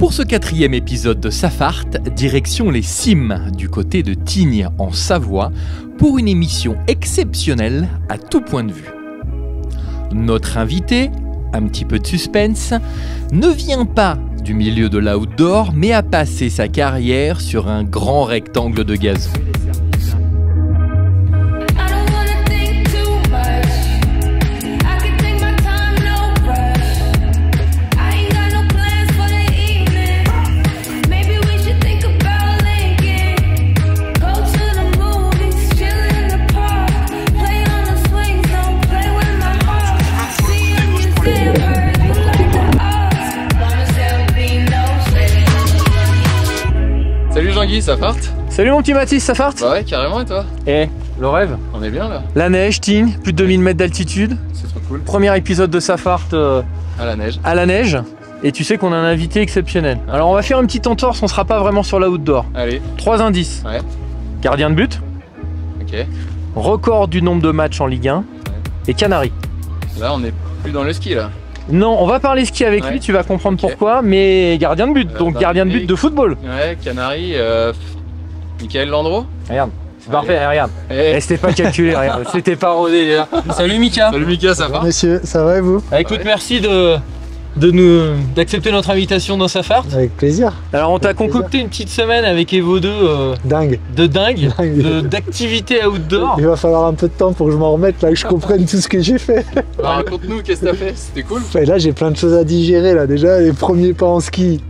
Pour ce 4e épisode de Safart, direction les Cimes, du côté de Tignes, en Savoie, pour une émission exceptionnelle à tout point de vue. Notre invité, un petit peu de suspense, ne vient pas du milieu de l'outdoor, mais a passé sa carrière sur un grand rectangle de gazon. Salut Jean-Guy, Safart? Salut mon petit Mathis, Safart? Bah ouais, carrément, et toi? Eh, le rêve. On est bien là? La neige, Tignes, plus de 2000 mètres d'altitude. C'est trop cool. Premier épisode de Safart à la neige. À la neige. Et tu sais qu'on a un invité exceptionnel. Alors on va faire une petite entorse, on sera pas vraiment sur l'outdoor. Allez. 3 indices. Ouais. Gardien de but. Ok. Record du nombre de matchs en Ligue 1. Ouais. Et Canaries. Là, on n'est plus dans le ski là. Non, on va parler ski avec lui, tu vas comprendre pourquoi, mais gardien de but, donc gardien de but de football. Ouais, Canaries, Michael Landreau. Regarde, c'est parfait, regarde. C'était pas calculé, regarde, c'était pas rodé déjà. Salut Mika. Salut Mika, ça va? Messieurs, ça va et vous? Écoute, merci d'accepter notre invitation dans Safart. Avec plaisir. Alors on t'a concocté une petite semaine avec Evo 2 dingue. d'activité outdoor. Il va falloir un peu de temps pour que je m'en remette là, que je comprenne tout ce que j'ai fait. Alors, raconte-nous, qu'est-ce que t'as fait? C'était cool? Et là j'ai plein de choses à digérer là, déjà les premiers pas en ski.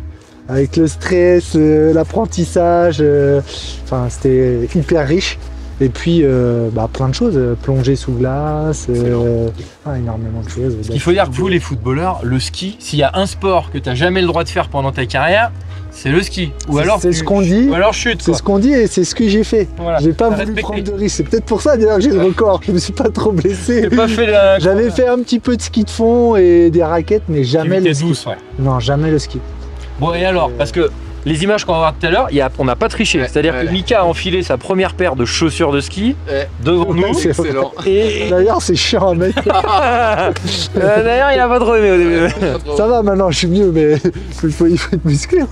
Avec le stress, l'apprentissage, enfin c'était hyper riche. Et puis plein de choses, plonger sous glace, énormément de choses. Il faut dire que vous les footballeurs, le ski, s'il y a un sport que tu n'as jamais le droit de faire pendant ta carrière, c'est le ski. Ou alors c'est ce qu'on dit. Ou alors chute. C'est ce qu'on dit et c'est ce que j'ai fait. Voilà. J'ai pas voulu prendre de risque. C'est peut-être pour ça d'ailleurs que j'ai le record. Je me suis pas trop blessé. J'avais fait un petit peu de ski de fond et des raquettes, mais jamais le ski. Douce, ouais. Non, jamais le ski. Bon et alors, parce que les images qu'on va voir tout à l'heure, on n'a pas triché. C'est-à-dire que Mika a enfilé sa première paire de chaussures de ski devant nous. C'est excellent. Et d'ailleurs, c'est chiant à mettre. D'ailleurs, il a pas trop aimé au début. Ça va maintenant, je suis mieux, mais il faut être musclé.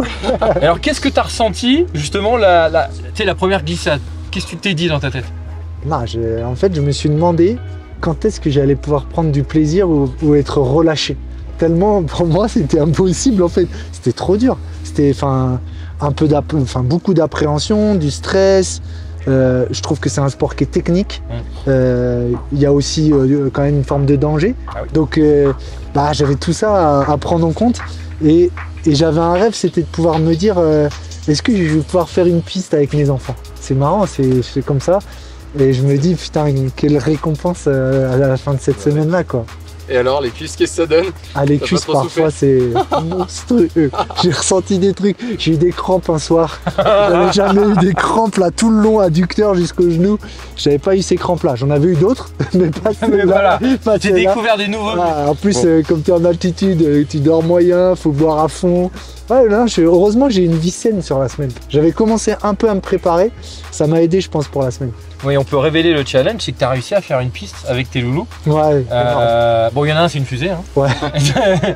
Alors, qu'est-ce que tu as ressenti justement la première glissade? Qu'est-ce que tu t'es dit dans ta tête? Non, en fait, je me suis demandé quand est-ce que j'allais pouvoir prendre du plaisir ou être relâché. Tellement, pour moi, c'était impossible en fait. C'était trop dur. C'était beaucoup d'appréhension, du stress. Je trouve que c'est un sport qui est technique. Il y a aussi quand même une forme de danger. Ah oui. Donc j'avais tout ça à prendre en compte. Et j'avais un rêve, c'était de pouvoir me dire est-ce que je vais pouvoir faire une piste avec mes enfants? C'est marrant, c'est comme ça. Et je me dis putain, quelle récompense à la fin de cette semaine-là quoi. Et alors, les cuisses, qu'est-ce que ça donne? Ah, les cuisses, parfois, c'est monstrueux. J'ai ressenti des trucs. J'ai eu des crampes un soir. J'avais jamais eu des crampes là, tout le long, adducteur jusqu'au genou. J'avais pas eu ces crampes-là. J'en avais eu d'autres, mais pas celles-là. Voilà. J'ai découvert des nouveaux. En plus, comme tu es en altitude, tu dors moyen, faut boire à fond. Ouais, là, heureusement que j'ai une vie saine sur la semaine. J'avais commencé un peu à me préparer. Ça m'a aidé, je pense, pour la semaine. Oui, on peut révéler le challenge, c'est que tu as réussi à faire une piste avec tes loulous. Ouais. Bon, il y en a un, c'est une fusée. Hein. Ouais.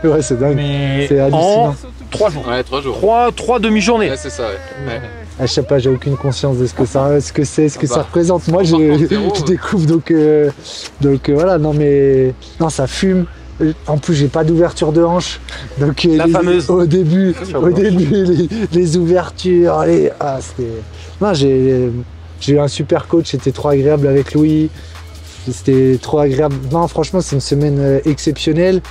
Ouais, c'est dingue. C'est hallucinant. 3 jours. Ouais, 3 jours. 3 demi-journées. Ouais, c'est ça, ouais. Je sais pas, j'ai aucune conscience de ce que ça représente. Moi, je découvre, donc voilà, non, ça fume. En plus, j'ai pas d'ouverture de hanche, donc fameuse. Au début, les ouvertures, j'ai eu un super coach, c'était trop agréable avec Louis, c'était trop agréable. Non, franchement, c'est une semaine exceptionnelle.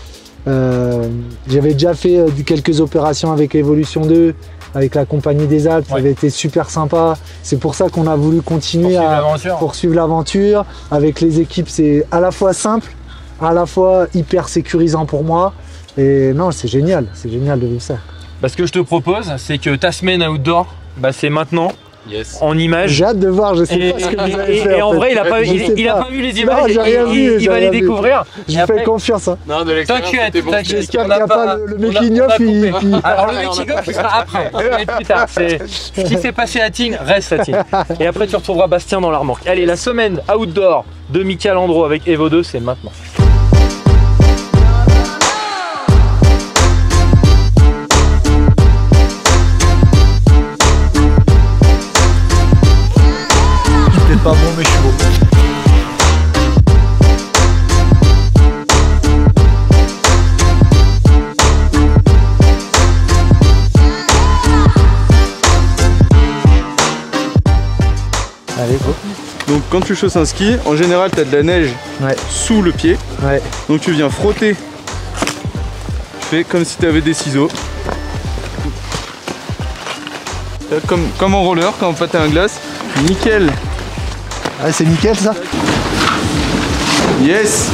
J'avais déjà fait quelques opérations avec Evolution 2, avec la Compagnie des Alpes, ça avait été super sympa. C'est pour ça qu'on a voulu continuer à poursuivre l'aventure. Avec les équipes, c'est à la fois simple, à la fois hyper sécurisant pour moi. Et non, c'est génial de vivre ça. Ce que je te propose, c'est que ta semaine outdoor, c'est maintenant. Yes. En images. J'ai hâte de voir, je sais pas ce que vous allez faire. Et en vrai, il a pas vu les images. Non, j'ai rien vu. Il va les découvrir. Je lui fais confiance. Hein. Non, de l'expérience, t'inquiète. J'espère qu'il n'y a pas le making-of. Alors le making-of, il sera après. Plus tard. Ce qui s'est passé à Tignes reste à Tignes. Et après, tu retrouveras Bastien dans la remorque. Allez, la semaine outdoor de Mika Landreau avec Evo 2, c'est maintenant. quand tu chausses un ski, en général tu as de la neige sous le pied. Ouais. Donc tu viens frotter. Tu fais comme si tu avais des ciseaux. Comme en roller, quand on patin à glace. Nickel. Ah, c'est nickel ça. Yes.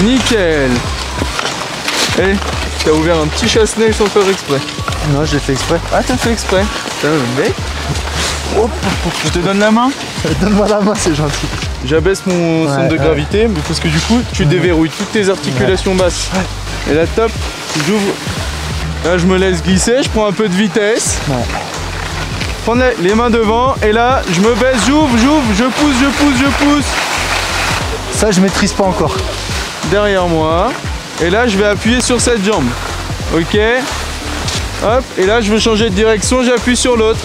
Nickel. Eh, t'as ouvert un petit chasse-neige sans faire exprès. Non, je l'ai fait exprès. Ah, t'as fait exprès. Putain, le mec. Je te donne la main. Donne-moi la main, c'est gentil. J'abaisse mon centre de gravité, mais parce que du coup, tu déverrouilles toutes tes articulations basses. Et là, top, j'ouvre. Là, je me laisse glisser, je prends un peu de vitesse. Prends les mains devant, et là, je me baisse, j'ouvre, je pousse. Ça, je maîtrise pas encore. Derrière moi. Et là, je vais appuyer sur cette jambe. Ok. Hop, et là, je veux changer de direction, j'appuie sur l'autre.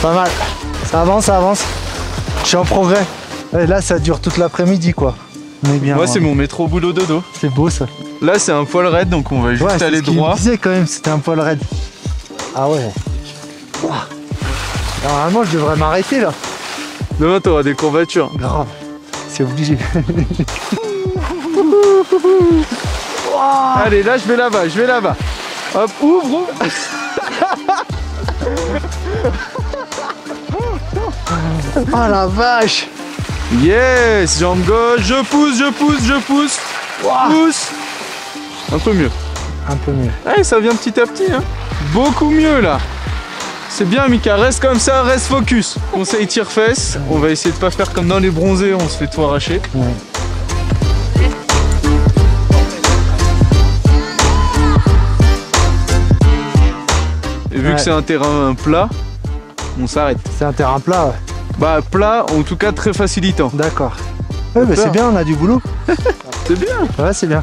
Pas mal. Ça avance, ça avance. Je suis en progrès. Et là, ça dure toute l'après-midi, quoi. On est bien. Moi, c'est mon métro boulot dodo. C'est beau, ça. Là, c'est un poil raide, donc on va juste aller droit. Je disais quand même, c'était un poil raide. Ah ouais. Ouah. Normalement, je devrais m'arrêter, là. Demain, t'auras des courbatures. Grave. C'est obligé. Allez, là, je vais là-bas. Hop, ouvre. Oh la vache. Yes, jambe gauche, je pousse. Pousse. Un peu mieux. Un peu mieux. Ouais, ça vient petit à petit, hein. Beaucoup mieux, là. C'est bien, Mika, reste comme ça, reste focus. Conseil tire-fesses. On va essayer de pas faire comme dans les bronzés, on se fait tout arracher. Ouais. Et vu que c'est un terrain plat, on s'arrête. C'est un terrain plat, ouais. Bah plat, en tout cas très facilitant. D'accord. Ouais, bah c'est bien, on a du boulot. C'est bien. Ouais, c'est bien.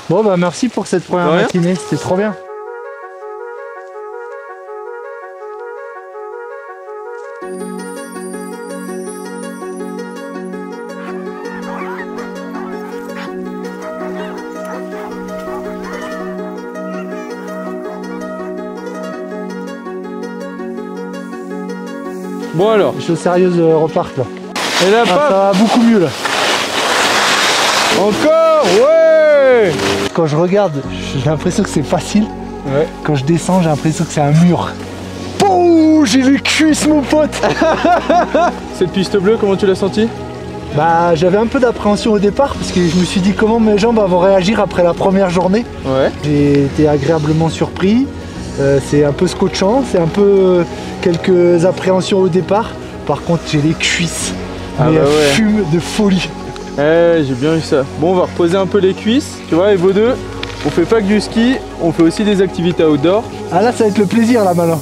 Bon, bah merci pour cette première matinée, c'était trop bien. Bon alors. Les choses sérieuses repartent là. Et là, ça paf. va beaucoup mieux là. Encore, ouais. Quand je regarde, j'ai l'impression que c'est facile. Ouais. Quand je descends, j'ai l'impression que c'est un mur. Pouh, j'ai les cuisses, mon pote. Cette piste bleue, comment tu l'as senti? Bah, j'avais un peu d'appréhension au départ parce que je me suis dit comment mes jambes vont réagir après la première journée. Ouais. J'ai été agréablement surpris. C'est un peu scotchant, c'est un peu quelques appréhensions au départ. Par contre, j'ai les cuisses, mais bah ouais. fument de folie. Eh, j'ai bien eu ça. Bon, on va reposer un peu les cuisses. Tu vois, et vous deux, on fait pas que du ski, on fait aussi des activités outdoor. Ah là, ça va être le plaisir là maintenant.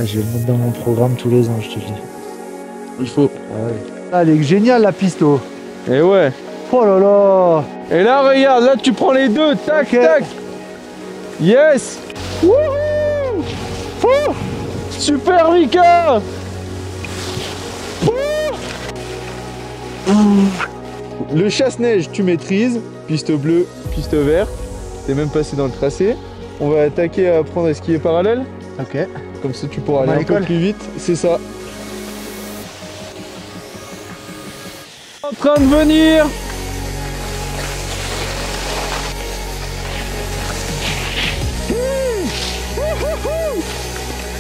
Je vais le mettre dans mon programme tous les ans, je te dis. Il faut. Ah, elle est géniale la piste, oh. Et ouais. Oh là là. Et là, regarde, là, tu prends les deux. Tac, Ok. tac. Yes. Wouhou. Oh. Super, Mika. Le chasse-neige, tu maîtrises. Piste bleue, piste verte. T'es même passé dans le tracé. On va attaquer à apprendre à skier parallèle. Ok. Comme ça, tu pourras Comme à aller un peu l'école. plus vite. C'est ça. En train de venir.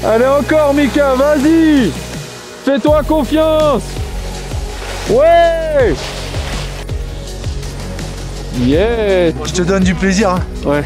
Allez encore, Mika, vas-y. Fais-toi confiance. Ouais. Yes. Je te donne du plaisir. Hein. Ouais.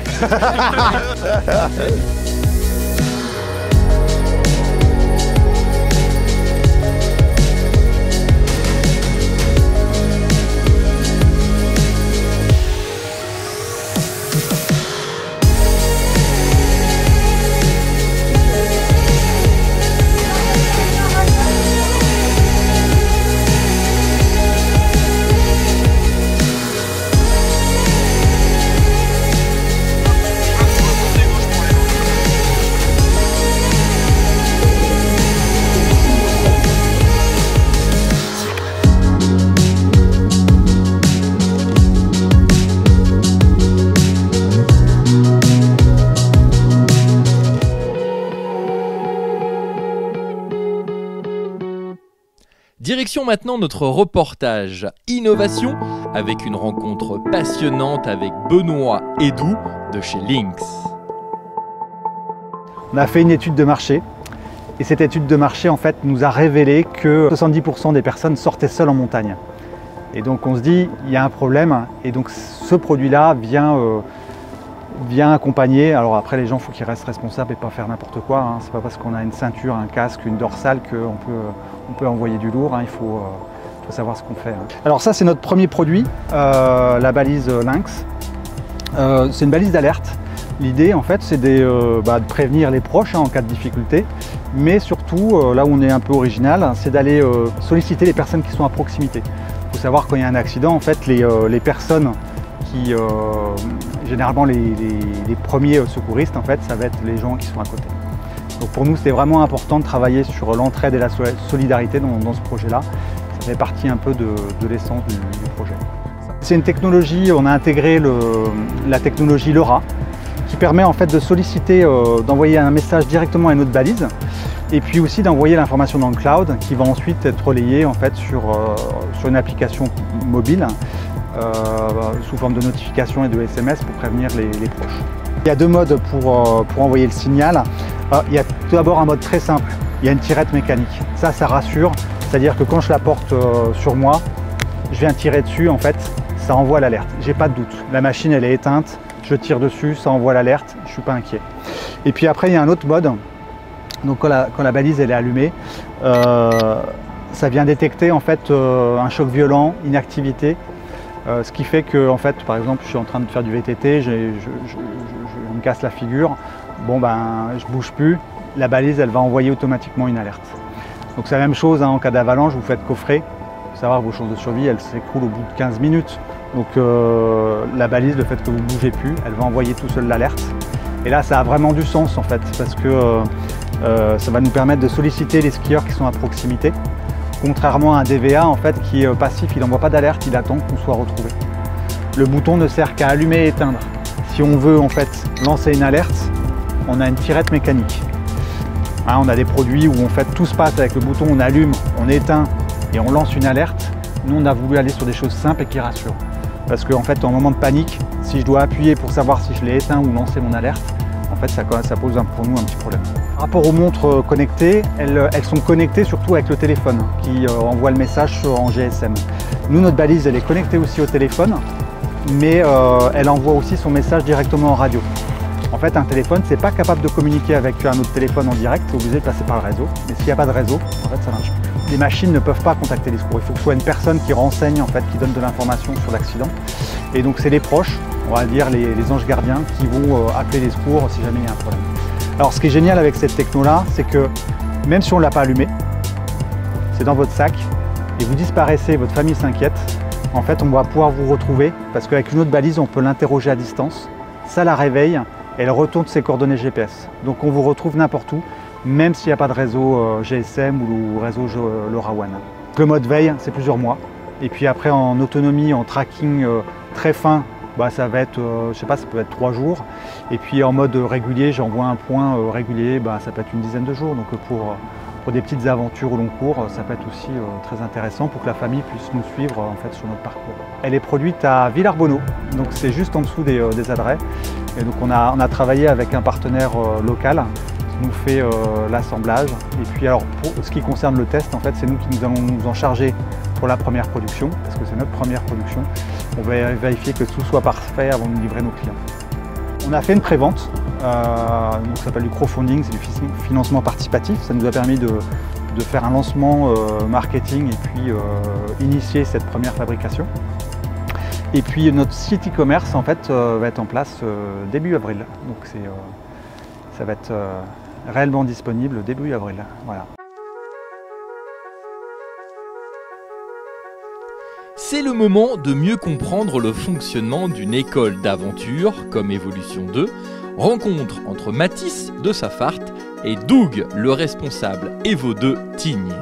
Direction maintenant notre reportage innovation avec une rencontre passionnante avec Benoît Edoux de chez Lynx. On a fait une étude de marché et cette étude de marché en fait nous a révélé que 70% des personnes sortaient seules en montagne. Et donc on se dit il y a un problème et donc ce produit-là vient accompagner. Alors après les gens, il faut qu'ils restent responsables et pas faire n'importe quoi. Hein. C'est pas parce qu'on a une ceinture, un casque, une dorsale qu'on peut envoyer du lourd. Hein. Il faut savoir ce qu'on fait. Hein. Alors ça c'est notre premier produit, la balise Lynx. C'est une balise d'alerte. L'idée en fait c'est de prévenir les proches en cas de difficulté, mais surtout là où on est un peu original, c'est d'aller solliciter les personnes qui sont à proximité. Il faut savoir quand il y a un accident, en fait les personnes qui, généralement les premiers secouristes, en fait, ça va être les gens qui sont à côté. Donc pour nous, c'est vraiment important de travailler sur l'entraide et la solidarité dans ce projet-là. Ça fait partie un peu de l'essence du projet. C'est une technologie, on a intégré la technologie LoRa, qui permet en fait de solliciter, d'envoyer un message directement à une autre balise, et puis aussi d'envoyer l'information dans le cloud, qui va ensuite être relayée en fait sur une application mobile, sous forme de notification et de SMS pour prévenir les proches. Il y a deux modes pour envoyer le signal. Il y a tout d'abord un mode très simple, il y a une tirette mécanique. Ça rassure, c'est-à-dire que quand je la porte sur moi, je viens tirer dessus, en fait, ça envoie l'alerte. J'ai pas de doute, la machine elle est éteinte, je tire dessus, ça envoie l'alerte, je suis pas inquiet. Et puis après il y a un autre mode, donc quand la balise elle est allumée, ça vient détecter en fait un choc violent, une activité. Ce qui fait que, en fait, par exemple, je suis en train de faire du VTT, je me casse la figure, bon ben, je bouge plus, la balise, elle va envoyer automatiquement une alerte. Donc c'est la même chose, hein, en cas d'avalanche, vous faites coffrer, il faut savoir que vos chances de survie, elles s'écroulent au bout de 15 minutes. Donc la balise, le fait que vous ne bougez plus, elle va envoyer tout seul l'alerte. Et là, ça a vraiment du sens, en fait, parce que ça va nous permettre de solliciter les skieurs qui sont à proximité. Contrairement à un DVA en fait, qui est passif, il n'envoie pas d'alerte, il attend qu'on soit retrouvé. Le bouton ne sert qu'à allumer et éteindre. Si on veut en fait lancer une alerte, on a une tirette mécanique. Hein, on a des produits où en fait tout se passe avec le bouton, on allume, on éteint et on lance une alerte. Nous on a voulu aller sur des choses simples et qui rassurent. Parce qu'en fait en moment de panique, si je dois appuyer pour savoir si je l'ai éteint ou lancé mon alerte, en fait ça pose pour nous un petit problème. Par rapport aux montres connectées, elles sont connectées surtout avec le téléphone qui envoie le message en GSM. Nous, notre balise, elle est connectée aussi au téléphone, mais elle envoie aussi son message directement en radio. En fait, un téléphone, c'est pas capable de communiquer avec un autre téléphone en direct, c'est obligé de passer par le réseau. Mais s'il n'y a pas de réseau, en fait, ça marche plus. Les machines ne peuvent pas contacter les secours. Il faut que ce soit une personne qui renseigne, en fait, qui donne de l'information sur l'accident. Et donc, c'est les proches, on va dire les anges gardiens, qui vont appeler les secours si jamais il y a un problème. Alors ce qui est génial avec cette techno-là, c'est que même si on ne l'a pas allumé, c'est dans votre sac et vous disparaissez, votre famille s'inquiète, en fait on va pouvoir vous retrouver parce qu'avec une autre balise, on peut l'interroger à distance, ça la réveille et elle retourne ses coordonnées GPS. Donc on vous retrouve n'importe où, même s'il n'y a pas de réseau GSM ou réseau LoRaWAN. Le mode veille, c'est plusieurs mois. Et puis après en autonomie, en tracking très fin, ça va être, je sais pas, ça peut être 3 jours. Et puis en mode régulier, j'envoie un point régulier, ça peut être une dizaine de jours. Donc pour des petites aventures au long cours, ça peut être aussi très intéressant pour que la famille puisse nous suivre en fait sur notre parcours. Elle est produite à Villarbonneau, donc c'est juste en dessous des Adrets. Et donc on a travaillé avec un partenaire local qui nous fait l'assemblage. Et puis alors pour ce qui concerne le test, en fait, c'est nous qui nous allons nous en charger pour la première production, parce que c'est notre première production. On va vérifier que tout soit parfait avant de livrer nos clients. On a fait une pré-vente, ça s'appelle du crowdfunding, c'est du financement participatif. Ça nous a permis de faire un lancement marketing et puis initier cette première fabrication. Et puis notre site e-commerce en fait va être en place début avril. Donc ça va être réellement disponible début avril. Voilà. C'est le moment de mieux comprendre le fonctionnement d'une école d'aventure comme Evolution 2. Rencontre entre Mathis de Safart et Doug, le responsable Evo 2 Tignes.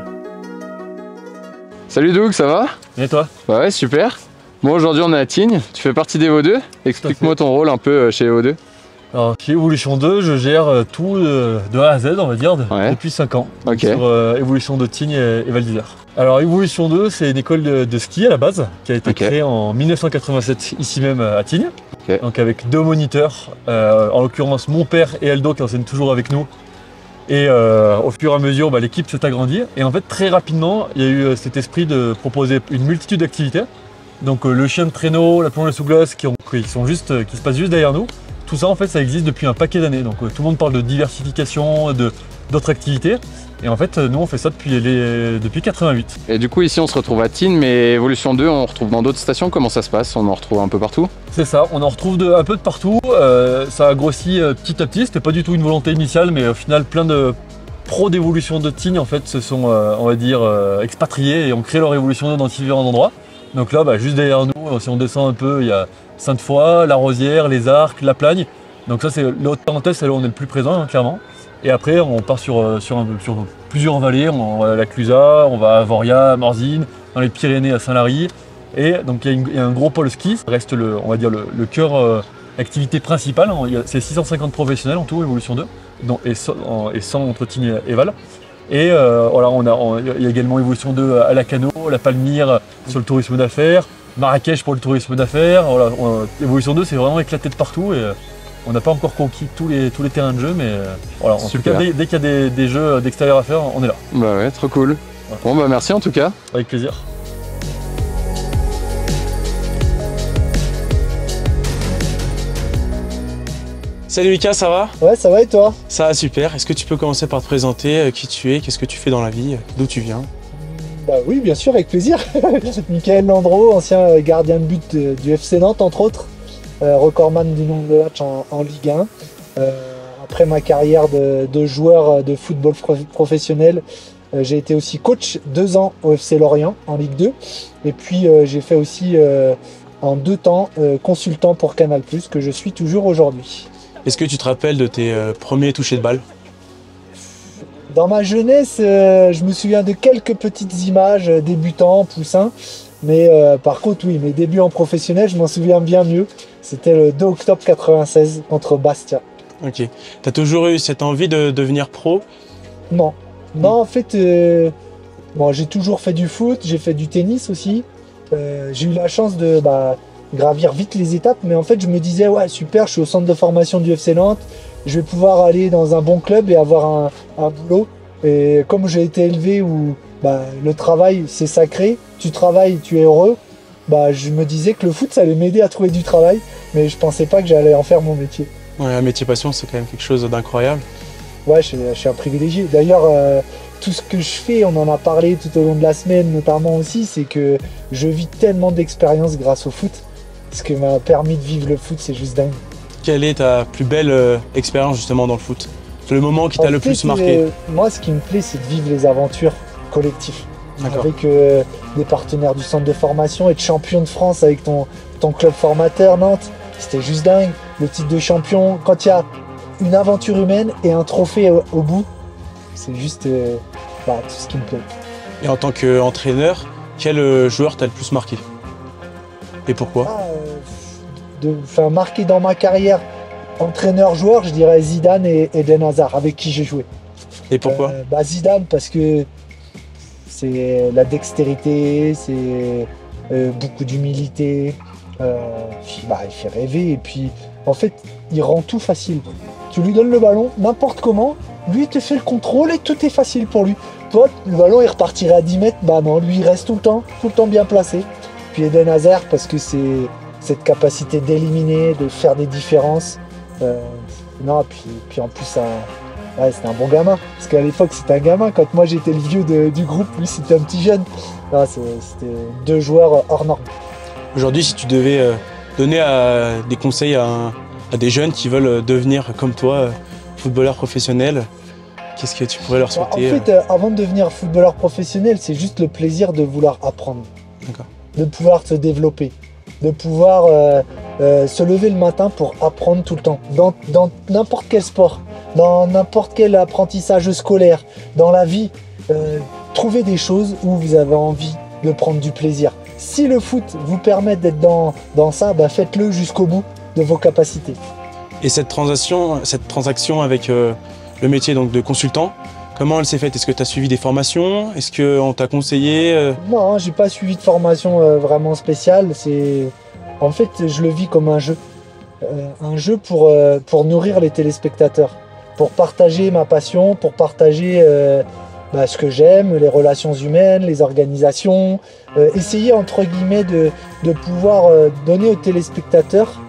Salut Doug, ça va? Et toi? Bah ouais, super. Bon, aujourd'hui on est à Tignes, tu fais partie d'Evo 2. Explique-moi ton rôle un peu chez Evo 2. Alors, chez Evolution 2, je gère tout de A à Z, on va dire, depuis 5 ans. Ok. Sur Evolution de Tignes et Val d'Isère. Alors, Evolution 2, c'est une école de ski à la base, qui a été créée en 1987, ici même à Tignes. Donc, avec 2 moniteurs, en l'occurrence mon père et Eldo, qui enseignent toujours avec nous. Et au fur et à mesure, l'équipe s'est agrandie. Et en fait, très rapidement, il y a eu cet esprit de proposer une multitude d'activités. Donc, le chien de traîneau, la plongée sous glace, qui se passent juste derrière nous. Tout ça, en fait, ça existe depuis un paquet d'années. Donc, tout le monde parle de diversification, d'autres activités. Et en fait, nous, on fait ça depuis 88. Et du coup, ici, on se retrouve à Tignes, mais Evolution 2, on retrouve dans d'autres stations. Comment ça se passe? On en retrouve un peu partout? C'est ça, on en retrouve un peu de partout. Ça a grossi petit à petit. C'était pas du tout une volonté initiale, mais au final, plein de pros d'Evolution de Tignes, en fait, se sont, on va dire, expatriés et ont créé leur Evolution 2 dans différents endroits. Donc là, juste derrière nous, si on descend un peu, il y a Sainte-Foy, La Rosière, Les Arcs, La Plagne. Donc ça, c'est l'autre parenthèse, c'est là où on est le plus présent, hein, clairement. Et après, on part sur plusieurs vallées. On va à la Clusaz, on va à Voria, à Morzine, dans les Pyrénées, à Saint-Lary. Et donc, il y a un gros pôle ski. Ça reste, on va dire, le cœur activité principale. C'est 650 professionnels en tout, Evolution 2, et 100 entre Tignes et Val. Et voilà, il y a également Evolution 2 à Lacanau, La Palmyre sur le tourisme d'affaires, Marrakech pour le tourisme d'affaires. Voilà, Evolution 2, c'est vraiment éclaté de partout. Et, on n'a pas encore conquis tous les terrains de jeu, mais voilà, en tout cas, dès qu'il y a des jeux d'extérieur à faire, on est là. Bah ouais, trop cool. Bon, merci en tout cas. Avec plaisir. Salut Lucas, ça va? Ouais, ça va et toi? Ça va super. Est-ce que tu peux commencer par te présenter qui tu es, qu'est-ce que tu fais dans la vie, d'où tu viens? Bah oui, bien sûr, avec plaisir. Michael Landreau, ancien gardien de but du FC Nantes, entre autres. Recordman du nombre de matchs en Ligue 1. Après ma carrière de joueur de football professionnel, j'ai été aussi coach 2 ans au FC Lorient en Ligue 2. Et puis j'ai fait aussi en 2 temps consultant pour Canal+, que je suis toujours aujourd'hui. Est-ce que tu te rappelles de tes premiers touchés de balle? Dans ma jeunesse, je me souviens de quelques petites images débutants, poussins. Mais par contre, oui, mes débuts en professionnel, je m'en souviens bien mieux. C'était le 2 octobre 96 contre Bastia. Ok. T'as toujours eu cette envie de devenir pro? Non. Non, en fait, bon, j'ai toujours fait du foot, j'ai fait du tennis aussi. J'ai eu la chance de gravir vite les étapes, mais en fait, je me disais, ouais, super, je suis au centre de formation du FC Nantes, je vais pouvoir aller dans un bon club et avoir un boulot. Et comme j'ai été élevé où le travail, c'est sacré, tu travailles, tu es heureux, je me disais que le foot, ça allait m'aider à trouver du travail, mais je pensais pas que j'allais en faire mon métier. Ouais, un métier passion, c'est quand même quelque chose d'incroyable. Ouais, je suis un privilégié. D'ailleurs, tout ce que je fais, on en a parlé tout au long de la semaine, notamment aussi, c'est que je vis tellement d'expériences grâce au foot. Ce qui m'a permis de vivre le foot, c'est juste dingue. Quelle est ta plus belle expérience justement dans le foot? Le moment qui t'a le plus marqué? Moi, ce qui me plaît, c'est de vivre les aventures collectives. Avec des partenaires du centre de formation, être champion de France avec ton club formateur Nantes, c'était juste dingue. Le titre de champion, quand il y a une aventure humaine et un trophée au bout, c'est juste tout ce qui me plaît. Et en tant qu'entraîneur, quel joueur t'a le plus marqué? Et pourquoi? Marqué dans ma carrière, entraîneur-joueur, je dirais Zidane et Eden Hazard, avec qui j'ai joué. Et pourquoi? Zidane, parce que c'est la dextérité, c'est beaucoup d'humilité, il fait rêver et puis en fait il rend tout facile. Tu lui donnes le ballon n'importe comment, lui il te fait le contrôle et tout est facile pour lui. Toi le ballon il repartirait à 10 mètres, non, lui il reste tout le temps bien placé. Puis Eden Hazard parce que c'est cette capacité d'éliminer, de faire des différences. Puis en plus c'était un bon gamin, parce qu'à l'époque c'était un gamin, quand moi j'étais le vieux du groupe, lui c'était un petit jeune. C'était 2 joueurs hors normes. Aujourd'hui, si tu devais donner des conseils à des jeunes qui veulent devenir comme toi, footballeur professionnel, qu'est-ce que tu pourrais leur souhaiter? En fait, avant de devenir footballeur professionnel, c'est juste le plaisir de vouloir apprendre, de pouvoir se développer, de pouvoir se lever le matin pour apprendre tout le temps, dans n'importe quel sport, dans n'importe quel apprentissage scolaire, dans la vie, trouver des choses où vous avez envie de prendre du plaisir. Si le foot vous permet d'être dans ça, faites-le jusqu'au bout de vos capacités. Et cette transaction avec le métier donc, de consultant, comment elle s'est faite? Est-ce que tu as suivi des formations? Est-ce qu'on t'a conseillé Non, j'ai pas suivi de formation vraiment spéciale. En fait, je le vis comme un jeu. Un jeu pour nourrir les téléspectateurs, pour partager ma passion, pour partager ce que j'aime, les relations humaines, les organisations, essayer entre guillemets de pouvoir donner aux téléspectateurs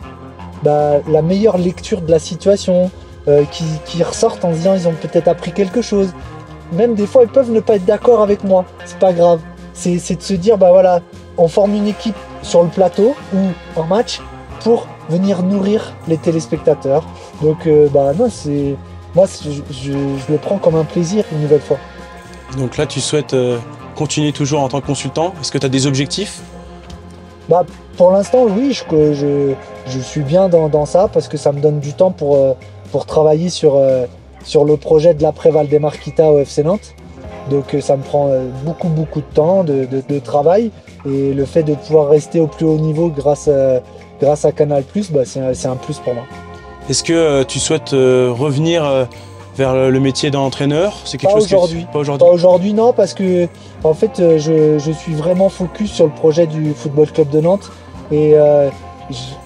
la meilleure lecture de la situation, qui ressortent en se disant ils ont peut-être appris quelque chose. Même des fois ils peuvent ne pas être d'accord avec moi, c'est pas grave. C'est de se dire voilà, on forme une équipe sur le plateau ou en match pour venir nourrir les téléspectateurs. Donc non, moi je le prends comme un plaisir une nouvelle fois. Donc là tu souhaites continuer toujours en tant que consultant. Est-ce que tu as des objectifs? Pour l'instant oui, je suis bien dans ça parce que ça me donne du temps pour travailler sur le projet de l'après Valdemar-Kita au FC Nantes. Donc ça me prend beaucoup de temps de travail, et le fait de pouvoir rester au plus haut niveau grâce à Canal+, c'est un plus pour moi. Est-ce que tu souhaites revenir vers le métier d'entraîneur? C'est quelque chose aujourd'hui. Pas aujourd'hui, non, parce que en fait je suis vraiment focus sur le projet du Football Club de Nantes, et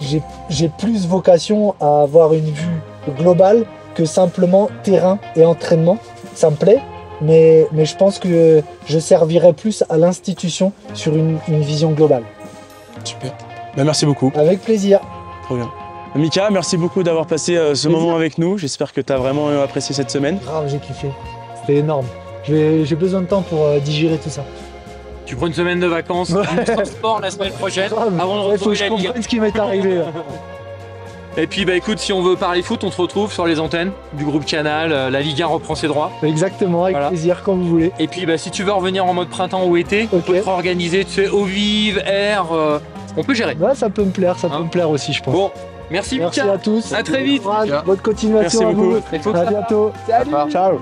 j'ai plus vocation à avoir une vue globale que simplement terrain et entraînement. Ça me plaît, mais je pense que je servirai plus à l'institution sur une vision globale. Super. Merci beaucoup. Avec plaisir. Trop bien. Mika, merci beaucoup d'avoir passé ce moment avec nous. J'espère que tu as vraiment apprécié cette semaine. Grave, j'ai kiffé. C'était énorme. J'ai besoin de temps pour digérer tout ça. Tu prends une semaine de vacances, du sport la semaine prochaine, avant de retrouver la Ligue. Ce qui m'est arrivé. Là. Et puis écoute, si on veut parler foot, on se retrouve sur les antennes du groupe Canal, la Ligue 1 reprend ses droits. Exactement, avec plaisir, quand vous voulez. Et puis si tu veux revenir en mode printemps ou été, on peut te réorganiser, tu sais, eau vive, air, on peut gérer. Ça peut me plaire, me plaire aussi, je pense. Bon, merci Mika. Merci à tous. À très vite. Bonne continuation à vous. Merci beaucoup. À bientôt. Salut. Ciao.